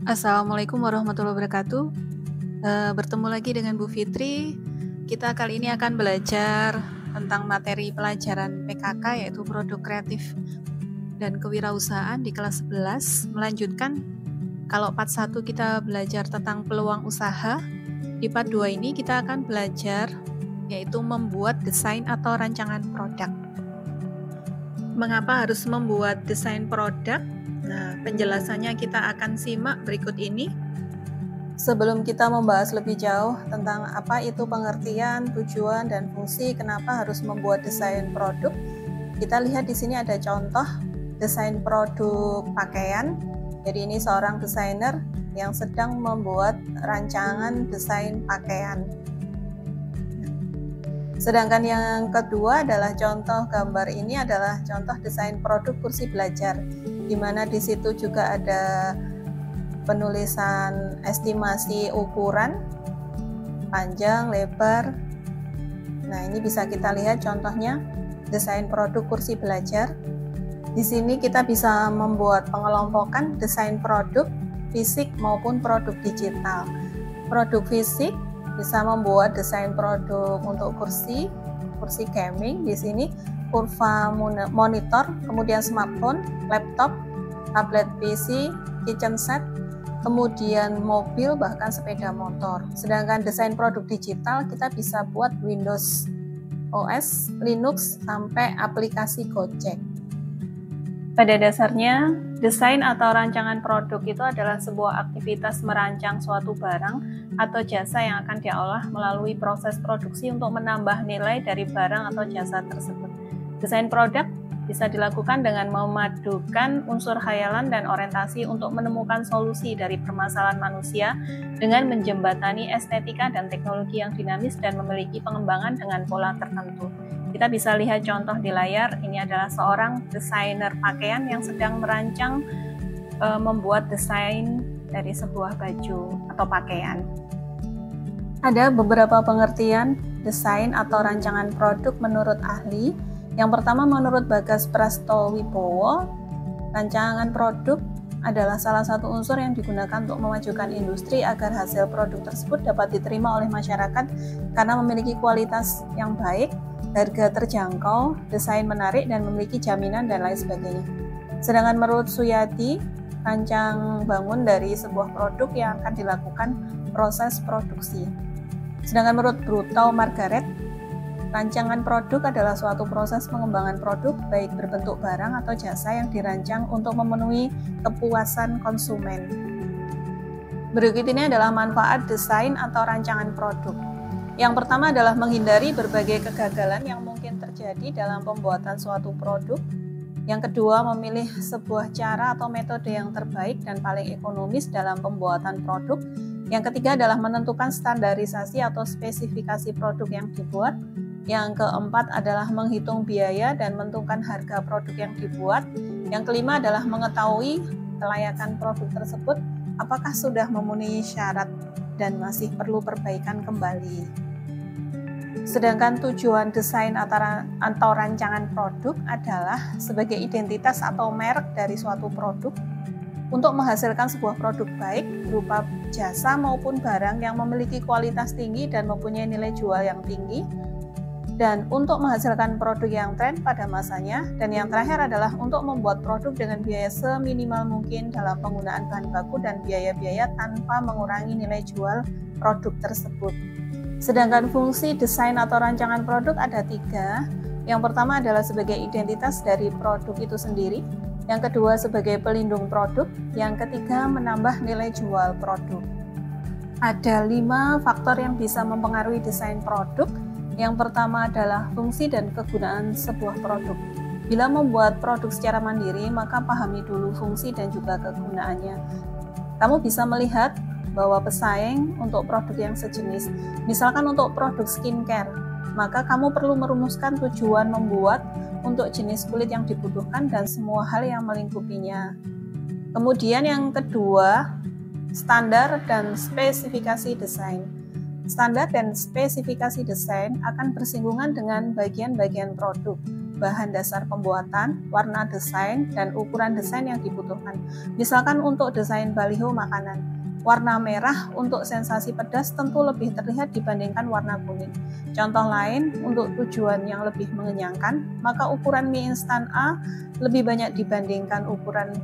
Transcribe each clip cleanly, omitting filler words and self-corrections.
Assalamualaikum warahmatullahi wabarakatuh. Bertemu lagi dengan Bu Fitri. Kita kali ini akan belajar tentang materi pelajaran PKK yaitu Produk Kreatif dan Kewirausahaan di kelas 11. Melanjutkan, kalau part 1 kita belajar tentang peluang usaha, di part 2 ini kita akan belajar yaitu membuat desain atau rancangan produk. Mengapa harus membuat desain produk? Nah, penjelasannya kita akan simak berikut ini. Sebelum kita membahas lebih jauh tentang apa itu pengertian, tujuan, dan fungsi kenapa harus membuat desain produk, kita lihat di sini ada contoh desain produk pakaian. Jadi ini seorang desainer yang sedang membuat rancangan desain pakaian. Sedangkan yang kedua adalah contoh gambar ini adalah contoh desain produk kursi belajar, di mana di situ juga ada penulisan estimasi ukuran, panjang, lebar. Nah, ini bisa kita lihat contohnya desain produk kursi belajar. Di sini kita bisa membuat pengelompokan desain produk fisik maupun produk digital. Produk fisik bisa membuat desain produk untuk kursi gaming. Di sini kurva monitor, kemudian smartphone, laptop, tablet PC, kitchen set, kemudian mobil, bahkan sepeda motor. Sedangkan desain produk digital kita bisa buat Windows OS, Linux, sampai aplikasi Gojek. Pada dasarnya, desain atau rancangan produk itu adalah sebuah aktivitas merancang suatu barang atau jasa yang akan diolah melalui proses produksi untuk menambah nilai dari barang atau jasa tersebut. Desain produk bisa dilakukan dengan memadukan unsur khayalan dan orientasi untuk menemukan solusi dari permasalahan manusia dengan menjembatani estetika dan teknologi yang dinamis dan memiliki pengembangan dengan pola tertentu. Kita bisa lihat contoh di layar, ini adalah seorang desainer pakaian yang sedang merancang membuat desain dari sebuah baju atau pakaian. Ada beberapa pengertian desain atau rancangan produk menurut ahli. Yang pertama, menurut Bagas Prastowibowo, rancangan produk adalah salah satu unsur yang digunakan untuk memajukan industri agar hasil produk tersebut dapat diterima oleh masyarakat karena memiliki kualitas yang baik, harga terjangkau, desain menarik, dan memiliki jaminan dan lain sebagainya. Sedangkan menurut Suyadi, rancang bangun dari sebuah produk yang akan dilakukan proses produksi. Sedangkan menurut Brutau Margaret, rancangan produk adalah suatu proses pengembangan produk baik berbentuk barang atau jasa yang dirancang untuk memenuhi kepuasan konsumen. Berikut ini adalah manfaat desain atau rancangan produk. Yang pertama adalah menghindari berbagai kegagalan yang mungkin terjadi dalam pembuatan suatu produk. Yang kedua, memilih sebuah cara atau metode yang terbaik dan paling ekonomis dalam pembuatan produk. Yang ketiga adalah menentukan standarisasi atau spesifikasi produk yang dibuat. Yang keempat adalah menghitung biaya dan menentukan harga produk yang dibuat. Yang kelima adalah mengetahui kelayakan produk tersebut, apakah sudah memenuhi syarat dan masih perlu perbaikan kembali. Sedangkan tujuan desain atau rancangan produk adalah sebagai identitas atau merek dari suatu produk untuk menghasilkan sebuah produk baik berupa jasa maupun barang yang memiliki kualitas tinggi dan mempunyai nilai jual yang tinggi, dan untuk menghasilkan produk yang tren pada masanya. Dan yang terakhir adalah untuk membuat produk dengan biaya seminimal mungkin dalam penggunaan bahan baku dan biaya-biaya tanpa mengurangi nilai jual produk tersebut. Sedangkan fungsi desain atau rancangan produk ada 3. Yang pertama adalah sebagai identitas dari produk itu sendiri. Yang kedua sebagai pelindung produk. Yang ketiga menambah nilai jual produk. Ada 5 faktor yang bisa mempengaruhi desain produk. Yang pertama adalah fungsi dan kegunaan sebuah produk. Bila membuat produk secara mandiri, maka pahami dulu fungsi dan juga kegunaannya. Kamu bisa melihat bahwa pesaing untuk produk yang sejenis, misalkan untuk produk skincare, maka kamu perlu merumuskan tujuan membuat untuk jenis kulit yang dibutuhkan dan semua hal yang melingkupinya. Kemudian yang kedua, standar dan spesifikasi desain. Standar dan spesifikasi desain akan bersinggungan dengan bagian-bagian produk. bahan dasar pembuatan, warna desain, dan ukuran desain yang dibutuhkan. Misalkan untuk desain baliho makanan, warna merah untuk sensasi pedas tentu lebih terlihat dibandingkan warna kuning. Contoh lain, untuk tujuan yang lebih mengenyangkan, maka ukuran mie instan A lebih banyak dibandingkan ukuran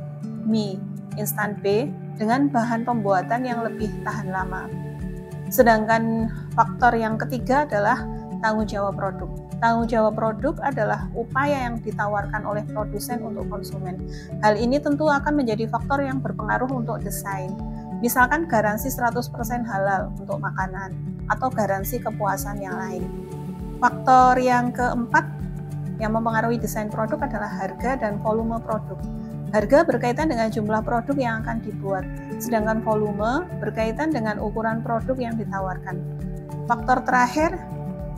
mie instan B dengan bahan pembuatan yang lebih tahan lama. Sedangkan faktor yang ketiga adalah tanggung jawab produk. Tanggung jawab produk adalah upaya yang ditawarkan oleh produsen untuk konsumen. Hal ini tentu akan menjadi faktor yang berpengaruh untuk desain. Misalkan garansi 100% halal untuk makanan atau garansi kepuasan yang lain. Faktor yang keempat yang mempengaruhi desain produk adalah harga dan volume produk. Harga berkaitan dengan jumlah produk yang akan dibuat, sedangkan volume berkaitan dengan ukuran produk yang ditawarkan. Faktor terakhir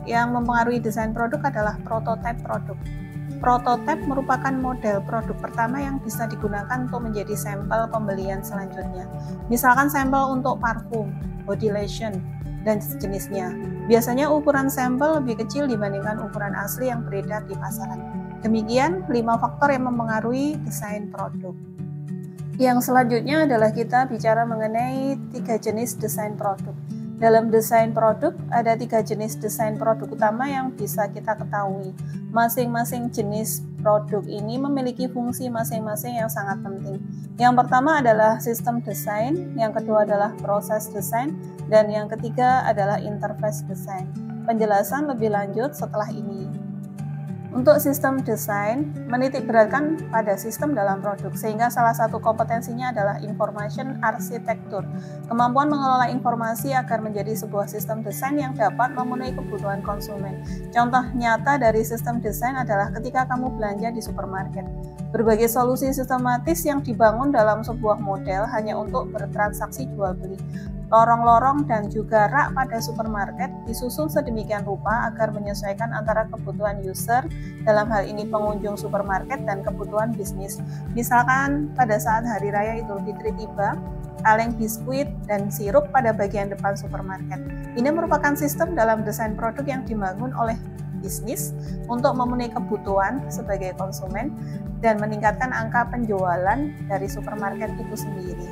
yang mempengaruhi desain produk adalah prototipe produk. Prototipe merupakan model produk pertama yang bisa digunakan untuk menjadi sampel pembelian selanjutnya. Misalkan sampel untuk parfum, body lotion, dan sejenisnya. Biasanya ukuran sampel lebih kecil dibandingkan ukuran asli yang beredar di pasaran. Demikian 5 faktor yang mempengaruhi desain produk. Yang selanjutnya adalah kita bicara mengenai 3 jenis desain produk. Dalam desain produk ada 3 jenis desain produk utama yang bisa kita ketahui. Masing-masing jenis produk ini memiliki fungsi masing-masing yang sangat penting. Yang pertama adalah sistem desain, yang kedua adalah proses desain, dan yang ketiga adalah interface desain. Penjelasan lebih lanjut setelah ini. Untuk sistem desain, menitik beratkan pada sistem dalam produk, sehingga salah satu kompetensinya adalah information architecture, kemampuan mengelola informasi agar menjadi sebuah sistem desain yang dapat memenuhi kebutuhan konsumen. Contoh nyata dari sistem desain adalah ketika kamu belanja di supermarket. Berbagai solusi sistematis yang dibangun dalam sebuah model hanya untuk bertransaksi jual-beli. Lorong-lorong dan juga rak pada supermarket disusun sedemikian rupa agar menyesuaikan antara kebutuhan user, dalam hal ini pengunjung supermarket, dan kebutuhan bisnis. Misalkan pada saat Hari Raya Idul Fitri tiba, kaleng biskuit dan sirup pada bagian depan supermarket. Ini merupakan sistem dalam desain produk yang dibangun oleh bisnis untuk memenuhi kebutuhan sebagai konsumen dan meningkatkan angka penjualan dari supermarket itu sendiri.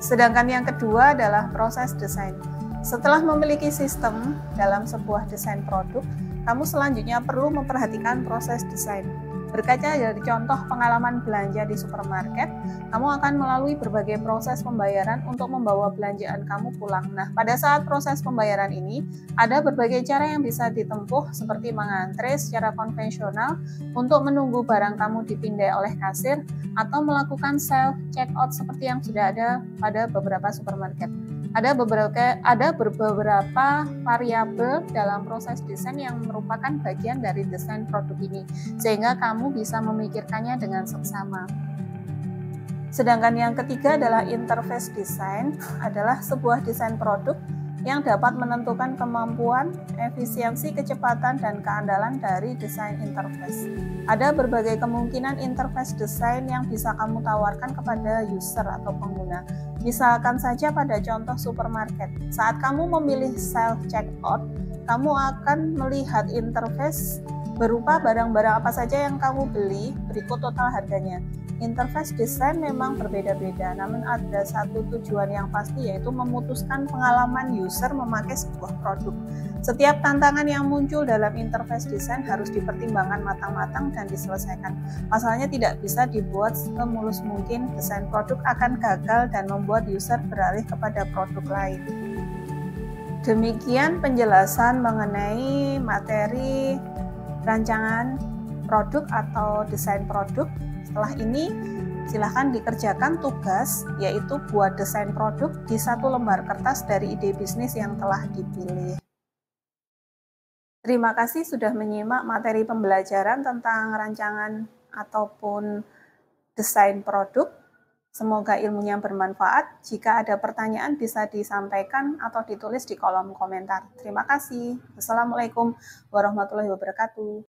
Sedangkan yang kedua adalah proses desain. Setelah memiliki sistem dalam sebuah desain produk, kamu selanjutnya perlu memperhatikan proses desain. Berkaca dari contoh pengalaman belanja di supermarket, kamu akan melalui berbagai proses pembayaran untuk membawa belanjaan kamu pulang. Nah, pada saat proses pembayaran ini, ada berbagai cara yang bisa ditempuh seperti mengantre secara konvensional untuk menunggu barang kamu dipindai oleh kasir atau melakukan self-checkout seperti yang sudah ada pada beberapa supermarket. Ada beberapa variabel dalam proses desain yang merupakan bagian dari desain produk ini, sehingga kamu bisa memikirkannya dengan seksama. Sedangkan yang ketiga adalah interface design, adalah sebuah desain produk yang dapat menentukan kemampuan, efisiensi, kecepatan, dan keandalan dari desain interface. Ada berbagai kemungkinan interface desain yang bisa kamu tawarkan kepada user atau pengguna. Misalkan saja pada contoh supermarket, saat kamu memilih self-checkout, kamu akan melihat interface berupa barang-barang apa saja yang kamu beli, berikut total harganya. Interface desain memang berbeda-beda, namun ada satu tujuan yang pasti, yaitu memutuskan pengalaman user memakai sebuah produk. Setiap tantangan yang muncul dalam interface desain harus dipertimbangkan matang-matang dan diselesaikan. Pasalnya tidak bisa dibuat semulus mungkin, desain produk akan gagal dan membuat user beralih kepada produk lain. Demikian penjelasan mengenai materi rancangan produk atau desain produk. Setelah ini, silahkan dikerjakan tugas, yaitu buat desain produk di 1 lembar kertas dari ide bisnis yang telah dipilih. Terima kasih sudah menyimak materi pembelajaran tentang rancangan ataupun desain produk. Semoga ilmunya bermanfaat. Jika ada pertanyaan bisa disampaikan atau ditulis di kolom komentar. Terima kasih. Wassalamualaikum warahmatullahi wabarakatuh.